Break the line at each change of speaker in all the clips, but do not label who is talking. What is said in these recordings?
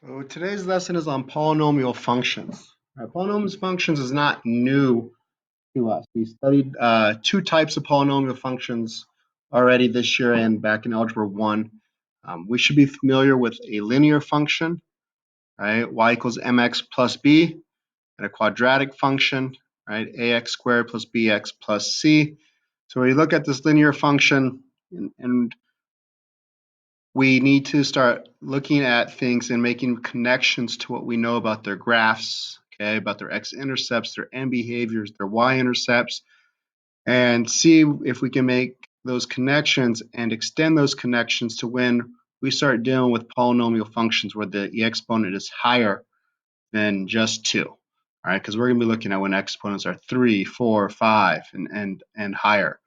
So today's lesson is on polynomial functions. Polynomial functions is not new to us. We studied two types of polynomial functions already this year and back in Algebra 1. We should be familiar with a linear function, right? Y equals mx plus b, and a quadratic function, right? Ax squared plus bx plus c. So we look at this linear function and we need to start looking at things and making connections to what we know about their graphs, okay, about their x-intercepts, their n behaviors, their y-intercepts, and see if we can make those connections and extend those connections to when we start dealing with polynomial functions where the exponent is higher than just 2. All right, because we're going to be looking at when exponents are 3, 4, 5, and higher.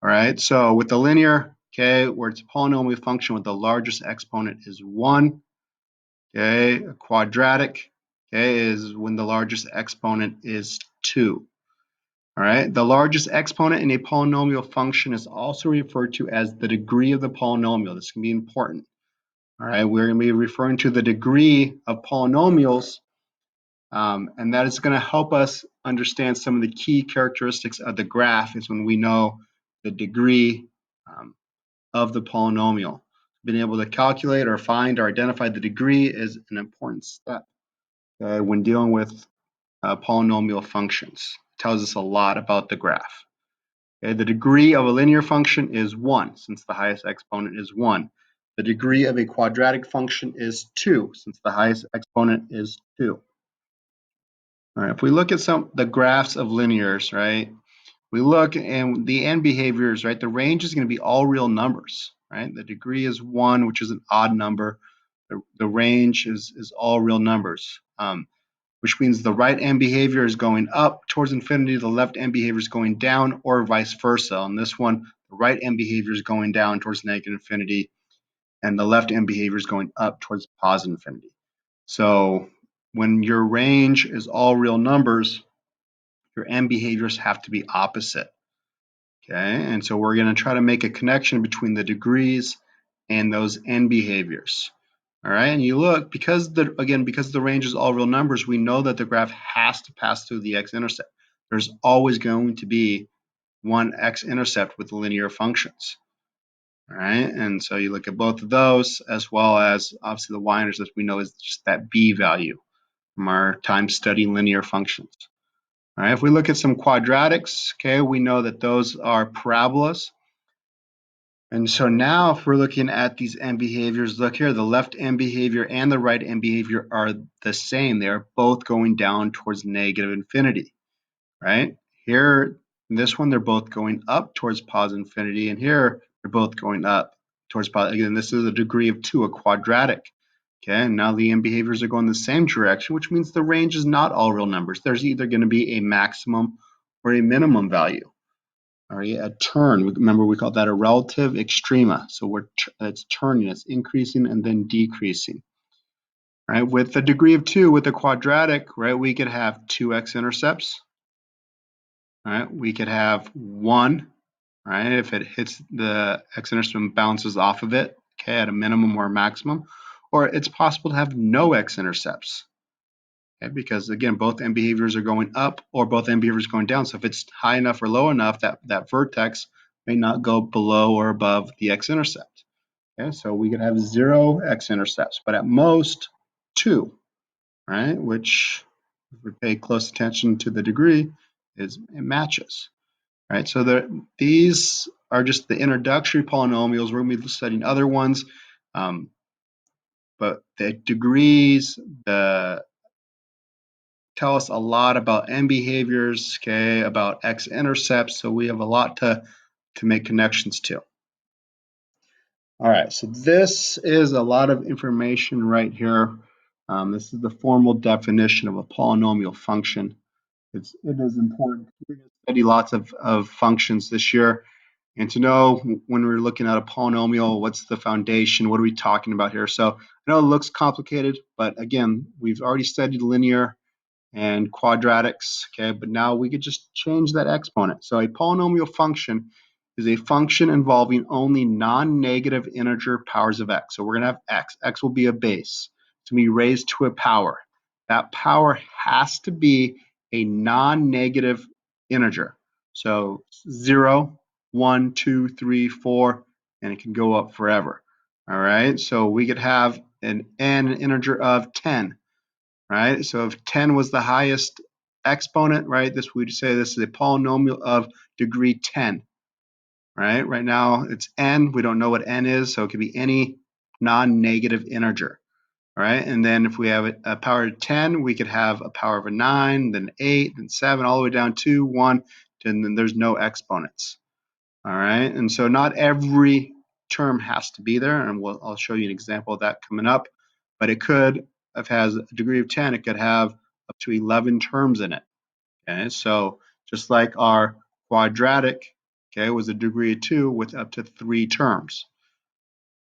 All right, so with the linear, okay, where it's a polynomial function with the largest exponent is 1. Okay, a quadratic, okay, is when the largest exponent is 2. All right, the largest exponent in a polynomial function is also referred to as the degree of the polynomial. This can be important. All right, we're going to be referring to the degree of polynomials, and that is going to help us understand some of the key characteristics of the graph is when we know the degree of the polynomial. Being able to calculate or find or identify the degree is an important step when dealing with polynomial functions. It tells us a lot about the graph. Okay, the degree of a linear function is 1, since the highest exponent is 1. The degree of a quadratic function is 2, since the highest exponent is 2. All right, if we look at the graphs of linears, right, we look and the n behaviors, right, the range is going to be all real numbers, right? The degree is 1, which is an odd number. The range is all real numbers, which means the right n behavior is going up towards infinity, the left n behavior is going down, or vice versa. On this one, the right n behavior is going down towards negative infinity, and the left n behavior is going up towards positive infinity. So when your range is all real numbers, your n behaviors have to be opposite. Okay, and so we're going to try to make a connection between the degrees and those n behaviors. All right, and you look, because the range is all real numbers, we know that the graph has to pass through the x-intercept. There's always going to be one x-intercept with linear functions. All right, and so you look at both of those, as well as obviously the y-intercept we know is just that b value from our time studying linear functions. All right, if we look at some quadratics, okay, we know that those are parabolas. And so now if we're looking at these n behaviors, look here, the left n behavior and the right n behavior are the same. They are both going down towards negative infinity, right? Here, in this one, they're both going up towards positive infinity, and here, they're both going up towards positive. Again, this is a degree of 2, a quadratic. Okay, and now the n behaviors are going the same direction, which means the range is not all real numbers. There's either going to be a maximum or a minimum value. All right, a turn. Remember, we call that a relative extrema. So it's turning, it's increasing and then decreasing. All right, with the degree of 2, with a quadratic, right, we could have 2 x-intercepts. All right, we could have 1, right, if it hits the x-intercept and bounces off of it, okay, at a minimum or a maximum. Or it's possible to have no x-intercepts, okay, because again, both n behaviors are going up or both n behaviors are going down. So if it's high enough or low enough, that vertex may not go below or above the x-intercept. Okay, so we could have 0 x-intercepts, but at most 2, right? Which, if we pay close attention to the degree, it matches. Right, so these are just the introductory polynomials. We're going to be studying other ones, but the degrees tell us a lot about n behaviors, okay, about x-intercepts. So we have a lot to make connections to. All right, so this is a lot of information right here. This is the formal definition of a polynomial function. It is important. We're going to study lots of functions this year. And to know when we're looking at a polynomial, what's the foundation? What are we talking about here? So I know it looks complicated, but again, we've already studied linear and quadratics, okay? But now we could just change that exponent. So a polynomial function is a function involving only non-negative integer powers of x. So we're going to have x. X will be a base. to be raised to a power. That power has to be a non-negative integer. So 0, 1, 2, 3, 4, and it can go up forever. All right, so we could have an integer of 10, right? So if 10 was the highest exponent, right, this we'd say this is a polynomial of degree 10, right? Right now it's n. We don't know what n is, so it could be any non-negative integer. All right, and then if we have a power of 10, we could have a power of a 9, then 8, then 7, all the way down to 1, and then there's no exponents. All right, and so not every term has to be there, and I'll show you an example of that coming up, but it could, if it has a degree of 10, it could have up to 11 terms in it. Okay, so just like our quadratic, okay, was a degree of 2 with up to 3 terms.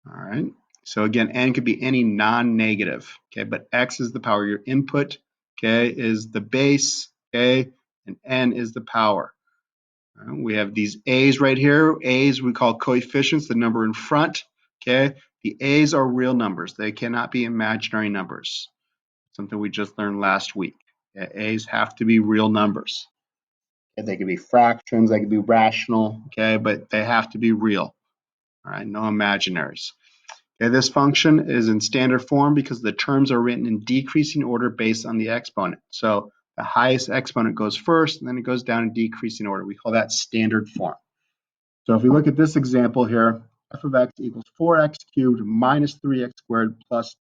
All right. So again, n could be any non-negative, okay, but x is the power. Your input, okay, is the base, okay, and n is the power. Right, we have these a's right here. A's we call coefficients, the number in front, okay. The a's are real numbers. They cannot be imaginary numbers. Something we just learned last week. Okay? A's have to be real numbers. Okay? They can be fractions, they can be rational, okay, but they have to be real. All right, no imaginaries. Okay, this function is in standard form because the terms are written in decreasing order based on the exponent. So the highest exponent goes first, and then it goes down in decreasing order. We call that standard form. So if we look at this example here, f of x equals 4x cubed minus 3x squared plus,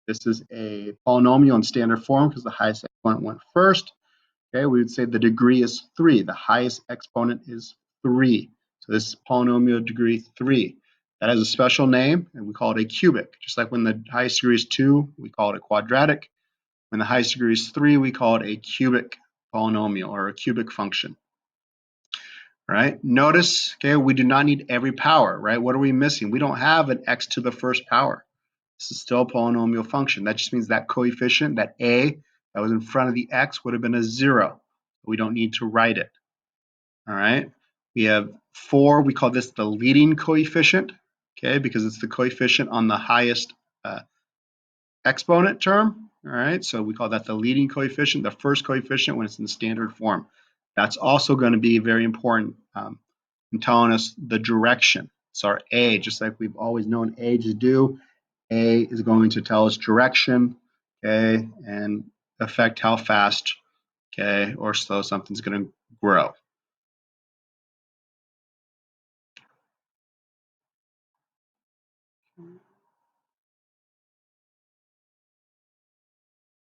this is a polynomial in standard form because the highest exponent went first. Okay, we would say the degree is 3. The highest exponent is 3. So this is polynomial degree 3. That has a special name, and we call it a cubic. Just like when the highest degree is 2, we call it a quadratic. When the highest degree is 3, we call it a cubic polynomial or a cubic function. Right? Notice, okay, we do not need every power, right? What are we missing? We don't have an x to the first power. This is still a polynomial function. That just means that coefficient, that a, that was in front of the x would have been a 0. We don't need to write it. All right. We have 4. We call this the leading coefficient, okay, because it's the coefficient on the highest exponent term. All right. So we call that the leading coefficient, the first coefficient when it's in standard form. That's also going to be very important in telling us the direction. So our a, just like we've always known a to do, a is going to tell us direction, okay, and affect how fast, okay, or slow something's going to grow.